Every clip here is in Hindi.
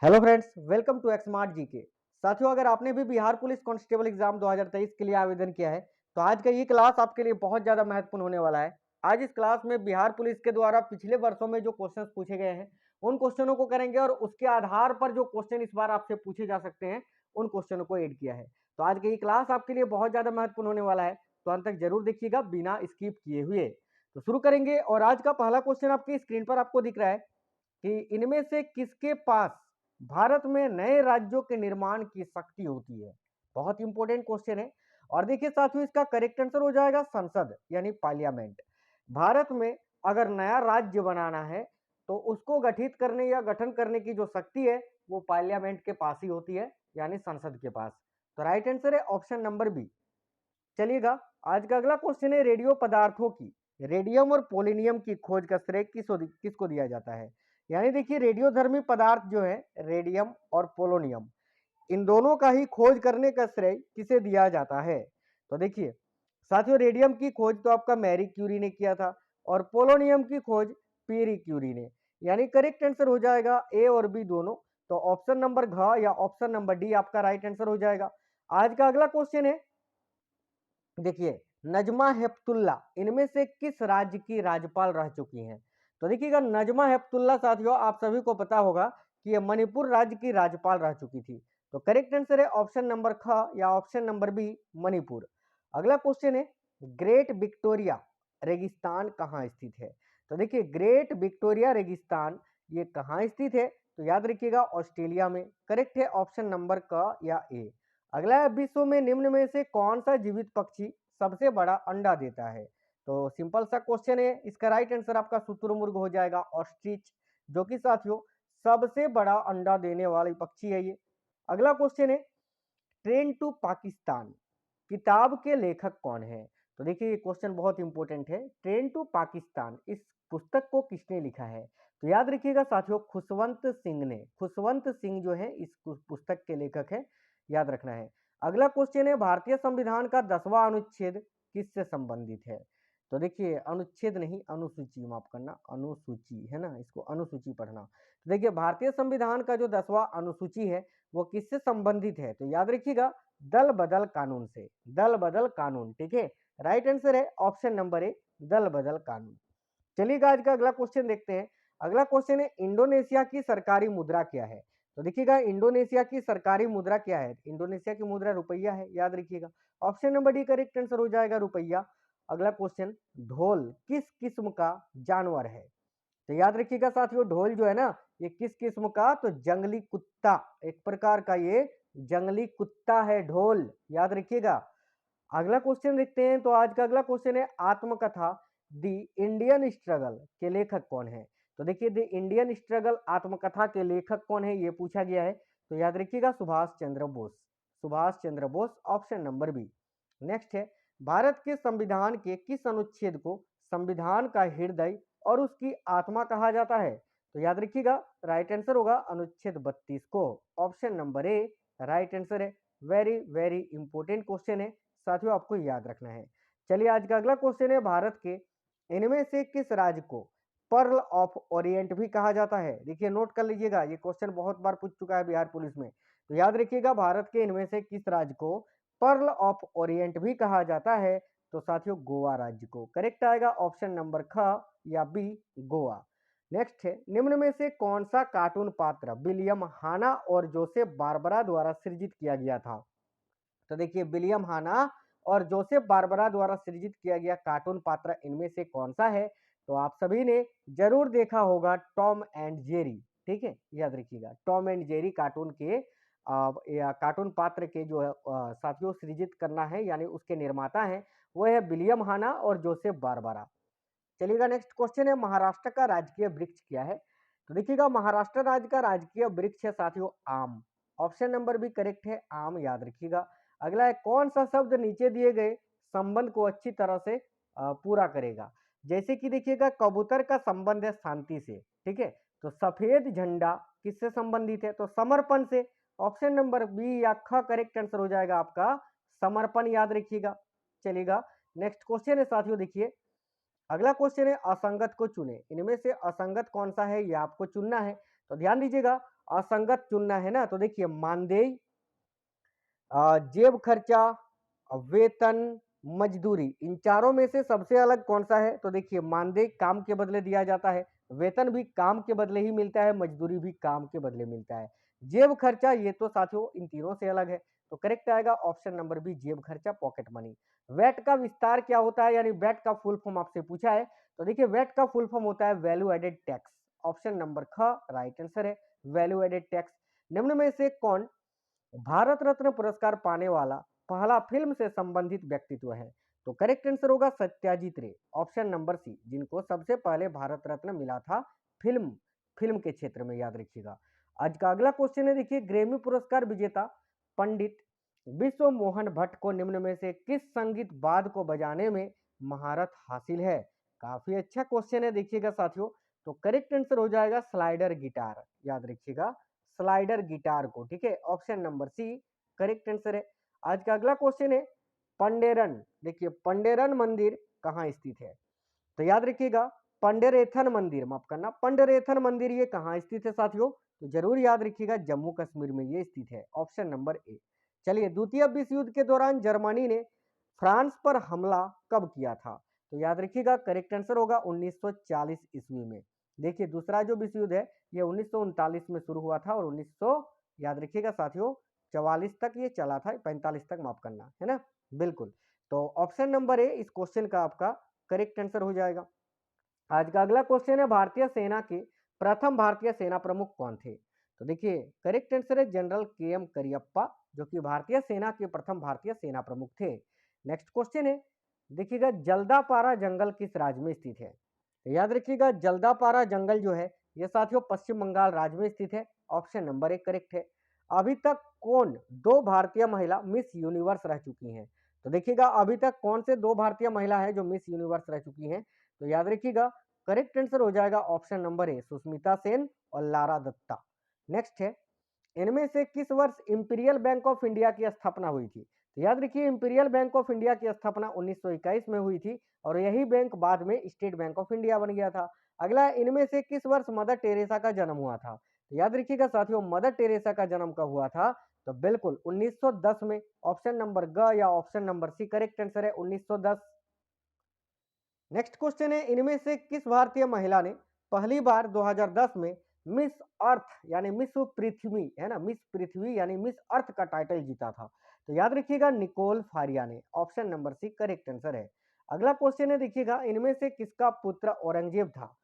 Hello friends, welcome to Exmart GK. साथियों, अगर आपने भी बिहार पुलिस कांस्टेबल एग्जाम 2023 के लिए आवेदन किया है तो आज का ये क्लास आपके लिए बहुत ज़्यादा महत्वपूर्ण होने वाला है। आज इस क्लास में बिहार पुलिस के द्वारा पिछले वर्षों में जो क्वेश्चंस पूछे गए हैं उन क्वेश्चनों को करेंगे और उसके आधार पर जो क्वेश्चन इस बार आपसे पूछे जा सकते हैं उन क्वेश्चनों को ऐड किया है। तो आज का ये क्लास आपके लिए बहुत ज़्यादा महत्वपूर्ण होने वाला है, तो अंत तक जरूर देखिएगा बिना स्किप किए हुए। तो शुरू करेंगे और आज का पहला क्वेश्चन आपकी स्क्रीन पर आपको दिख रहा है कि इनमें से किसके पास भारत में नए राज्यों के निर्माण की शक्ति होती है। बहुत इंपॉर्टेंट क्वेश्चन है। और देखिए साथियों, इसका करेक्ट आंसर हो जाएगा संसद यानी पार्लियामेंट। भारत में अगर नया राज्य बनाना है तो उसको गठित करने या गठन करने की जो शक्ति है वो पार्लियामेंट के पास ही होती है, यानी संसद के पास। तो राइट आंसर है ऑप्शन नंबर बी। चलिएगा, आज का अगला क्वेश्चन है रेडियो पदार्थों की रेडियम और पोलिनियम की खोज का श्रेय किसको दिया जाता है। यानी देखिए, रेडियोधर्मी पदार्थ जो है रेडियम और पोलोनियम, इन दोनों का ही खोज करने का श्रेय किसे दिया जाता है। तो देखिए साथियों, रेडियम की खोज तो आपका मैरी क्यूरी ने किया था और पोलोनियम की खोज पीरी क्यूरी ने। यानी करेक्ट आंसर हो जाएगा ए और बी दोनों। तो ऑप्शन नंबर घ या ऑप्शन नंबर डी आपका राइट आंसर हो जाएगा। आज का अगला क्वेश्चन है, देखिए, नजमा हेपतुल्ला इनमें से किस राज्य की राज्यपाल रह चुकी हैं। तो देखिएगा, नजमा हेपतुल्ला साथियों आप सभी को पता होगा कि ये मणिपुर राज्य की राज्यपाल रह चुकी थी। तो करेक्ट आंसर है ऑप्शन नंबर ख या ऑप्शन नंबर बी मणिपुर। अगला क्वेश्चन है, ग्रेट विक्टोरिया रेगिस्तान कहाँ स्थित है। तो देखिए, ग्रेट विक्टोरिया रेगिस्तान ये कहाँ स्थित है, तो याद रखिएगा ऑस्ट्रेलिया में। करेक्ट है ऑप्शन नंबर क या ए। अगला है, विश्व में निम्न में से कौन सा जीवित पक्षी सबसे बड़ा अंडा देता है। तो सिंपल सा क्वेश्चन है, इसका राइट आंसर आपका शुतुरमुर्ग हो जाएगा, ऑस्ट्रिच, जो कि साथियों सबसे बड़ा अंडा देने वाली पक्षी है ये। अगला क्वेश्चन है, ट्रेन टू पाकिस्तान किताब के लेखक कौन है। तो देखिए, ये क्वेश्चन बहुत इंपॉर्टेंट है। ट्रेन टू पाकिस्तान इस पुस्तक को किसने लिखा है। तो याद रखिएगा साथियों, खुशवंत सिंह ने। खुशवंत सिंह जो है इस पुस्तक के लेखक है, याद रखना है। अगला क्वेश्चन है, भारतीय संविधान का 10वां अनुच्छेद किससे संबंधित है। तो देखिए, अनुच्छेद नहीं अनुसूची, माफ करना, अनुसूची है ना, इसको अनुसूची पढ़ना। तो देखिए, भारतीय संविधान का जो 10वां अनुसूची है वो किससे संबंधित है। तो याद रखिएगा, दल बदल कानून से। दल बदल कानून, ठीक है। राइट आंसर है ऑप्शन नंबर ए, दल बदल कानून। चलिएगा, आज का अगला क्वेश्चन देखते हैं। अगला क्वेश्चन है, इंडोनेशिया की सरकारी मुद्रा क्या है। तो देखिएगा, इंडोनेशिया की सरकारी मुद्रा क्या है। इंडोनेशिया की मुद्रा रुपया है, याद रखिएगा। Option number D correct answer हो जाएगा, रुपया। अगला क्वेश्चन, ढोल किस किस्म का जानवर है। तो याद रखिएगा साथियों, ढोल जो है ना ये किस किस्म का, तो जंगली कुत्ता, एक प्रकार का ये जंगली कुत्ता है ढोल, याद रखिएगा। अगला क्वेश्चन देखते हैं। तो आज का अगला क्वेश्चन है, आत्मकथा द इंडियन स्ट्रगल के लेखक कौन है। तो देखिए, द इंडियन स्ट्रगल आत्मकथा के लेखक कौन है ये पूछा गया है। तो याद रखिएगा, Subhash Chandra Bose. Subhash Chandra Bose, option number B. Next है, भारत के संविधान के किस अनुच्छेद को संविधान का हृदय और उसकी आत्मा कहा जाता है। तो याद रखिएगा, राइट आंसर होगा अनुच्छेद 32 को, option number A right answer है। वेरी वेरी इंपॉर्टेंट क्वेश्चन है साथियों, आपको याद रखना है। चलिए, आज का अगला क्वेश्चन है, भारत के इनमें से किस राज्य को पर्ल ऑफ ओरिएंट भी कहा जाता है। देखिए, नोट कर लीजिएगा, ये क्वेश्चन बहुत बार पूछ चुका है बिहार पुलिस में। तो याद रखिएगा, भारत के इनमें से किस राज्य को पर्ल ऑफ ओरिएंट भी कहा जाता है। तो साथियों, गोवा राज्य को। करेक्ट आएगा ऑप्शन नंबर ख या बी, गोवा। नेक्स्ट है, निम्न में से कौन सा कार्टून पात्र विलियम हाना और जोसेफ बारबरा द्वारा सृजित किया गया था। तो देखिए, विलियम हाना और जोसेफ बारबरा द्वारा सृजित किया गया कार्टून पात्र इनमें से कौन सा है। तो आप सभी ने जरूर देखा होगा टॉम एंड जेरी, ठीक है, याद रखिएगा। टॉम एंड जेरी कार्टून के या कार्टून पात्र के जो है साथियों सृजित करना है, यानी उसके निर्माता हैं वो है विलियम हाना और जोसेफ बारबरा। चलिएगा, नेक्स्ट क्वेश्चन है, महाराष्ट्र का राजकीय वृक्ष क्या है। तो देखिएगा, महाराष्ट्र राज्य का राजकीय वृक्ष है साथियों आम। ऑप्शन नंबर बी करेक्ट है, आम, याद रखिएगा। अगला है, कौन सा शब्द नीचे दिए गए संबंध को अच्छी तरह से पूरा करेगा। जैसे कि देखिएगा, कबूतर का संबंध है शांति से, ठीक है। तो सफेद झंडा किससे संबंधित है, तो समर्पण से। ऑप्शन नंबर बी या ख करेक्ट आंसर हो जाएगा आपका, समर्पण, याद रखिएगा। चलिएगा, नेक्स्ट क्वेश्चन है साथियों, देखिए अगला क्वेश्चन है, असंगत को चुने। इनमें से असंगत कौन सा है ये आपको चुनना है। तो ध्यान दीजिएगा, असंगत चुनना है ना, तो देखिए मानदेय, जेब खर्चा, वेतन, मजदूरी, इन चारों में से सबसे अलग कौन सा है? तो देखिए मानदेय काम के बदले दिया जाता है, वेतन भी काम के बदले ही मिलता है, मजदूरी भी काम के बदले मिलता है। जेब खर्चा ये तो साथियों इन तीनों से अलग है, तो करेक्ट आएगा ऑप्शन नंबर बी, जेब खर्चा, पॉकेट मनी। वैट का विस्तार क्या होता है, यानी वैट का फुल फॉर्म आपसे पूछा है, तो देखिए वैट का फुल फॉर्म होता है value added tax. Option number ख राइट आंसर है, वैल्यू एडेड टैक्स। निम्न में से कौन भारत रत्न पुरस्कार पाने वाला पहला फिल्म से संबंधित व्यक्तित्व है? तो करेक्ट आंसर होगा सत्याजीत रे, ऑप्शन नंबर सी, जिनको सबसे पहले भारत रत्न मिला था फिल्म फिल्म के क्षेत्र में, याद रखिएगा। आज का अगला क्वेश्चन है, देखिए ग्रैमी पुरस्कार विजेता पंडित विश्व मोहन भट्ट को निम्न में से किस संगीत वाद्य को बजाने में महारत हासिल है? काफी अच्छा क्वेश्चन है, देखिएगा साथियों। तो करेक्ट आंसर हो जाएगा स्लाइडर गिटार, याद रखिएगा स्लाइडर गिटार को, ठीक है, option number C correct answer है। आज का अगला क्वेश्चन है, पंडेरन, देखिए पंडेरन मंदिर कहाँ स्थित है? तो याद रखिएगा पंडेरेथन मंदिर, माफ करना, पंडेरेथन मंदिर ये कहाँ स्थित है साथियों? तो जरूर याद रखिएगा जम्मू कश्मीर में ये स्थित है, ऑप्शन नंबर ए। चलिए, द्वितीय विश्व युद्ध के दौरान जर्मनी ने फ्रांस पर हमला कब किया था? तो याद रखिएगा करेक्ट आंसर होगा 1940 ईस्वी में। देखिए दूसरा जो विश्व युद्ध है ये 1939 में शुरू हुआ था और 1900 याद रखिएगा साथियों 44 तक ये चला था, 45 तक माफ करना है ना, बिल्कुल। तो ऑप्शन नंबर ए इस क्वेश्चन का आपका करेक्ट आंसर हो जाएगा। आज का अगला क्वेश्चन है, भारतीय सेना के प्रथम भारतीय सेना प्रमुख कौन थे? तो देखिए करेक्ट आंसर है जनरल के एम करियप्पा, जो कि भारतीय सेना के प्रथम भारतीय सेना प्रमुख थे। नेक्स्ट क्वेश्चन है, देखिएगा जल्दापारा जंगल किस राज्य में स्थित है? तो याद रखिएगा जल्दापारा जंगल जो है ये साथियों पश्चिम बंगाल राज्य में स्थित है, ऑप्शन नंबर एक करेक्ट है। अभी तक कौन दो भारतीय महिला मिस यूनिवर्स रह चुकी हैं? तो देखिएगा अभी तक कौन से दो भारतीय महिला है जो मिस यूनिवर्स रह चुकी हैं? तो याद रखिएगा करेक्ट आंसर हो जाएगा option number A, Sushmita Sen और लारा दत्ता। नेक्स्ट है, इनमें से किस वर्ष इंपीरियल बैंक ऑफ इंडिया की स्थापना हुई थी? तो याद रखिए इंपीरियल बैंक ऑफ इंडिया की स्थापना 1921 में हुई थी और यही बैंक बाद में स्टेट बैंक ऑफ इंडिया बन गया था। अगला, इनमें से किस वर्ष मदर टेरेसा का जन्म हुआ था? तो याद रखिएगा साथियों मदर टेरेसा का जन्म कब हुआ था? तो बिल्कुल 1910 में, ऑप्शन नंबर ग या option number C correct answer है 1910। नेक्स्ट क्वेश्चन है, इनमें से किस भारतीय महिला ने पहली बार 2010 में मिस अर्थ यानी मिस पृथ्वी है ना, मिस पृथ्वी यानी मिस अर्थ का टाइटल जीता था? तो याद रखिएगा निकोल फारिया ने, option number C correct answer है। अगला क्वेश्चन है, देखिएगा इनमें से किसका पुत्र औरंगजेब था?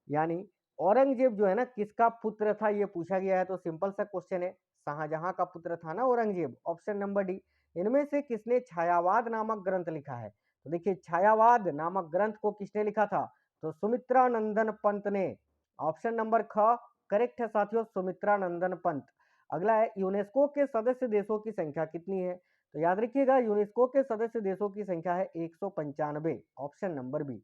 यानी औरंगजेब जो है ना किसका पुत्र था ये पूछा गया है, तो सिंपल सा क्वेश्चन है, शाहजहां का पुत्र था ना औरंगजेब, ऑप्शन नंबर डी। इनमें से किसने छायावाद नामक ग्रंथ लिखा है? तो देखिए छायावाद नामक ग्रंथ को किसने लिखा था? तो सुमित्रा नंदन पंत ने, ऑप्शन नंबर ख करेक्ट है साथियों, सुमित्रा नंदन पंत। अगला है, यूनेस्को के सदस्य देशों की संख्या कितनी है? तो याद रखिएगा यूनेस्को के सदस्य देशों की संख्या है 195, ऑप्शन नंबर बी।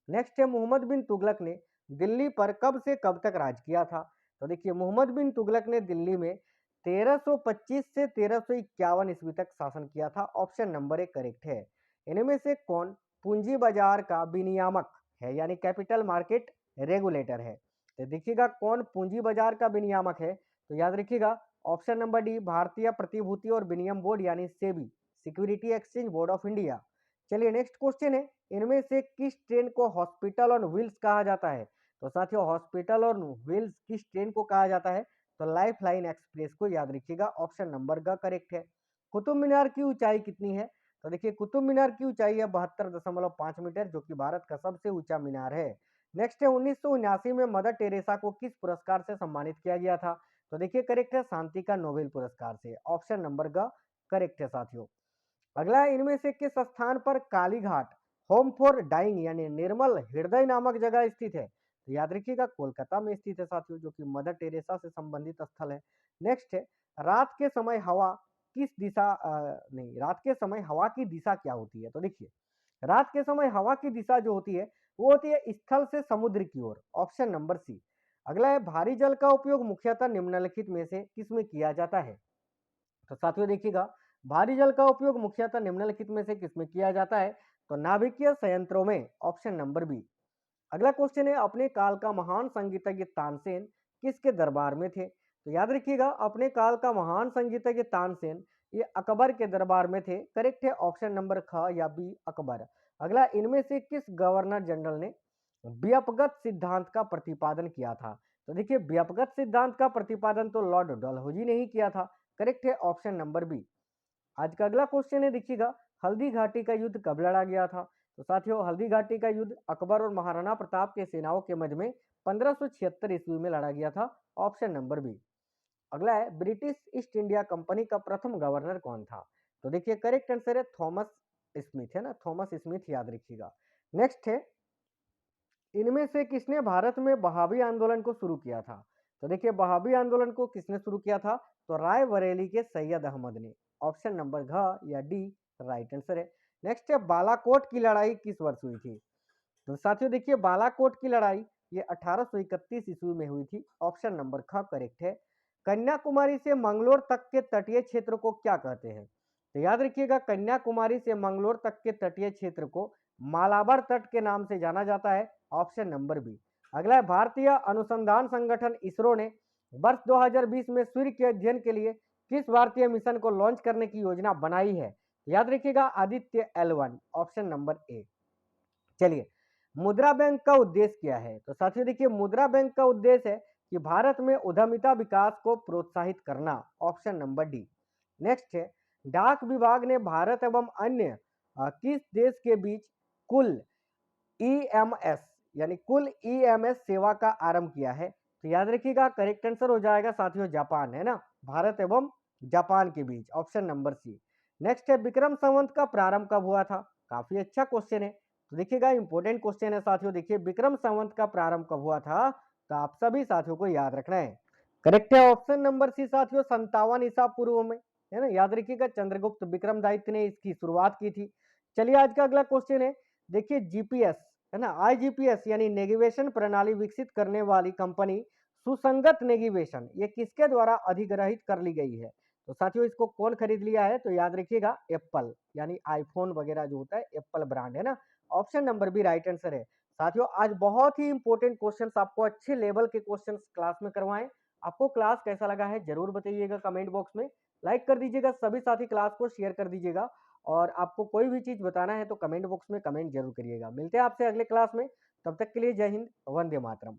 नेक्स्ट है, मोहम्मद बिन तुगलक ने दिल्ली पर कब से कब तक राज किया था? तो देखिए मोहम्मद बिन तुगलक ने दिल्ली में 1325 से 1351 ईस्वी तक शासन किया था, ऑप्शन नंबर एक करेक्ट है। इनमें से कौन पूंजी बाजार का विनियामक है यानी कैपिटल मार्केट रेगुलेटर है? तो देखिएगा कौन पूंजी बाजार का विनियामक है? तो याद रखिएगा ऑप्शन नंबर डी, भारतीय प्रतिभूति और विनियम बोर्ड यानी SEBI, security exchange board of India. चलिए नेक्स्ट क्वेश्चन है, इनमें से किस ट्रेन को हॉस्पिटल ऑन व्हील्स कहा जाता है? तो साथियों हॉस्पिटल ऑन व्हील्स किस ट्रेन को कहा जाता है? तो लाइफ लाइन एक्सप्रेस को, याद रखिएगा ऑप्शन नंबर का करेक्ट है। कुतुब मीनार की ऊंचाई कितनी है? तो देखिए कुतुब मीनार की ऊंचाई है 72.5 मीटर, जो कि भारत का सबसे ऊंचा मीनार है। नेक्स्ट है, 1979 में मदर टेरेसा को किस पुरस्कार से सम्मानित किया गया था? तो देखिए करेक्ट है शांति का नोबेल पुरस्कार से, ऑप्शन नंबर का करेक्ट है साथियों। अगला है, इनमें से किस स्थान पर कालीघाट होम फॉर डाइंग यानी निर्मल हृदय नामक जगह स्थित है? तो याद रखिएगा कोलकाता में स्थित है साथियों, जो कि मदर टेरेसा से संबंधित स्थल है। नेक्स्ट है, रात के समय हवा किस दिशा नहीं, रात के समय हवा की दिशा क्या होती है? तो देखिए रात के समय हवा की दिशा जो होती है वो होती है स्थल से समुद्र की ओर, ऑप्शन नंबर सी। अगला है, भारी जल का उपयोग मुख्यतः निम्नलिखित में से किसमें किया जाता है? तो साथियों देखिएगा भारी जल का उपयोग मुख्यतः निम्नलिखित में से किसमें किया जाता है? तो नाभिकीय संयंत्रों में, ऑप्शन नंबर बी। अगला क्वेश्चन है, अपने काल का महान संगीतज्ञ तानसेन किसके दरबार में थे? तो याद रखिएगा, अपने काल का महान संगीतज्ञ तानसेन ये अकबर के दरबार में थे। करेक्ट है ऑप्शन नंबर ख या बी अकबर। अगला, इनमें से किस गवर्नर जनरल ने व्यापगत सिद्धांत का प्रतिपादन किया था? तो देखिए, व्यापगत सिद्धांत का प्रतिपादन तो लॉर्ड डलहौजी ने ही किया था। करेक्ट है ऑप्शन नंबर बी। आज का अगला क्वेश्चन है, देखिएगा, हल्दी घाटी का युद्ध कब लड़ा गया था? तो साथियों, हल्दी घाटी का युद्ध अकबर और महाराणा प्रताप के सेनाओं के मध्य में 1576 ईस्वी में लड़ा गया था। Option number B. अगला है, ब्रिटिश ईस्ट इंडिया कंपनी का प्रथम गवर्नर कौन था? तो देखिए, करेक्ट आंसर है थॉमस स्मिथ, है ना, थॉमस स्मिथ, याद रखिएगा। नेक्स्ट है, इनमें से किसने भारत में बहावी आंदोलन को शुरू किया था? तो देखिए, बहावी आंदोलन को किसने शुरू किया था? तो रायबरेली के सैयद अहमद ने। ऑप्शन नंबर घ या डी राइट आंसर है। नेक्स्ट है, बालाकोट की लड़ाई किस वर्ष हुई थी? तो साथियों देखिए, बालाकोट की लड़ाई ये 1831 ईस्वी में हुई थी। ऑप्शन नंबर ख करेक्ट है। कन्याकुमारी से मंगलोर तक के तटीय क्षेत्र को क्या कहते हैं? तो याद रखिएगा, कन्याकुमारी से मंगलोर तक के तटीय क्षेत्र को मालाबार तट के नाम से जाना जाता है। Option number B. अगला है, भारतीय अनुसंधान संगठन इसरो ने वर्ष 2020 में सूर्य के अध्ययन के लिए किस भारतीय मिशन को लॉन्च करने की योजना बनाई है? याद रखिएगा, Aditya L1। Option number A. चलिए, मुद्रा बैंक का उद्देश्य क्या है? तो साथियों देखिए, मुद्रा बैंक का उद्देश्य है कि भारत में उद्यमिता विकास को प्रोत्साहित करना। Option number D. नेक्स्ट है, डाक विभाग ने भारत एवं अन्य किस देश के बीच कुल ईएमएस यानी कुल ईएमएस सेवा का आरंभ किया है? तो याद रखिएगा, करेक्ट आंसर हो जाएगा साथियों जापान, है ना, भारत एवं जापान के बीच। Option number C. नेक्स्ट है, विक्रम संवत का प्रारंभ कब हुआ था? काफी अच्छा क्वेश्चन है। तो देखिएगा, इंपॉर्टेंट क्वेश्चन है साथियों। देखिए, विक्रम संवत का प्रारंभ कब हुआ था? तो आप सभी साथियों को याद रखना है। करेक्ट है ऑप्शन नंबर सी साथियों, 57 ईसा पूर्व में, है ना, याद रखिएगा, चंद्रगुप्त विक्रमदादित्य ने इसकी शुरुआत की थी। चलिए, आज का अगला क्वेश्चन है, देखिए, जीपीएस, है ना, आईजीपीएस यानी नेविगेशन प्रणाली विकसित करने वाली कंपनी सुसंगत नेविगेशन ये किसके द्वारा अधिग्रहित कर ली गई है? तो साथियों, इसको कौन खरीद लिया है? तो याद रखिएगा, एप्पल, यानी आईफोन वगैरह जो होता है, एप्पल ब्रांड, है ना। Option number B right answer है। साथियों, आज बहुत ही इंपॉर्टेंट क्वेश्चंस, आपको अच्छे लेवल के क्वेश्चंस क्लास में करवाएं। आपको क्लास कैसा लगा है जरूर बताइएगा कमेंट बॉक्स में। लाइक कर दीजिएगा, सभी साथी क्लास को शेयर कर दीजिएगा, और आपको कोई भी चीज बताना है तो कमेंट बॉक्स में कमेंट जरूर करिएगा। मिलते हैं आपसे अगले क्लास में, तब तक के लिए जय हिंद, वंदे मातरम।